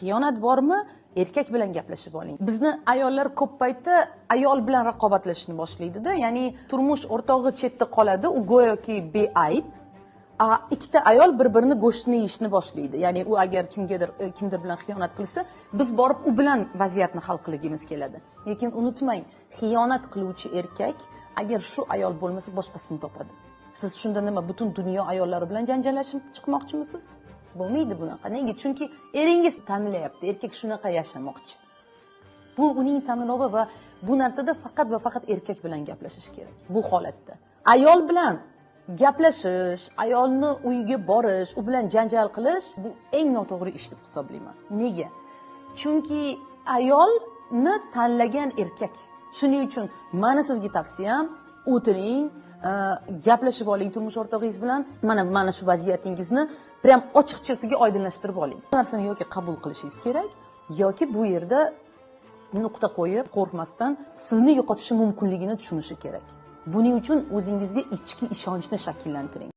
xiyonat bormi, erkak bilan gaplashib oling. Bizni ayollar ko'p paytda ayol bilan raqobatlashishni boshlaydi-da, ya'ni turmush o'rtog'i chetda qoladi, u go'yoki beayb. Ikkita ayol bir-birini go'shtini yeyishni boshlaydi. Ya'ni u agar kimdir bilan xiyonat qilsa, biz borib u bilan vaziyatni hal qilgimiz keladi. Lekin unutmang, xiyonat qiluvchi erkak agar shu ayol bo'lmasa boshqasini topadi. Siz shunda nima, butun dunyo ayollari bilan janjallashib chiqmoqchimisiz? Bo'lmaydi bunaqa. Nega? Chunki eringiz tanlayapti, erkak shunaqa yashamoqchi. Bu uning tanlovi va bu narsada faqat va faqat erkak bilan gaplashish kerak. Bu holatda ayol bilan gaplashish, ayolni uyiga borish, u bilan janjal qilish bu eng noto'g'ri ish deb hisoblayman. Nega? Chunki ayolni tanlagan erkak. Shuning uchun meni sizga tavsiyam, o'tiring, gaplashib oling turmush o'rtog'ingiz bilan. Mana shu vaziyatingizni prям ochiqchasiga oydinlashtirib oling. Bu narsani yoki qabul qilishingiz kerak, yoki bu yerda nuqta qo'yib, qo'rqmasdan sizni yo'qotishi mumkinligini tushunishi kerak. Buning uchun o'zingizga ichki ishonchni shakllantiring.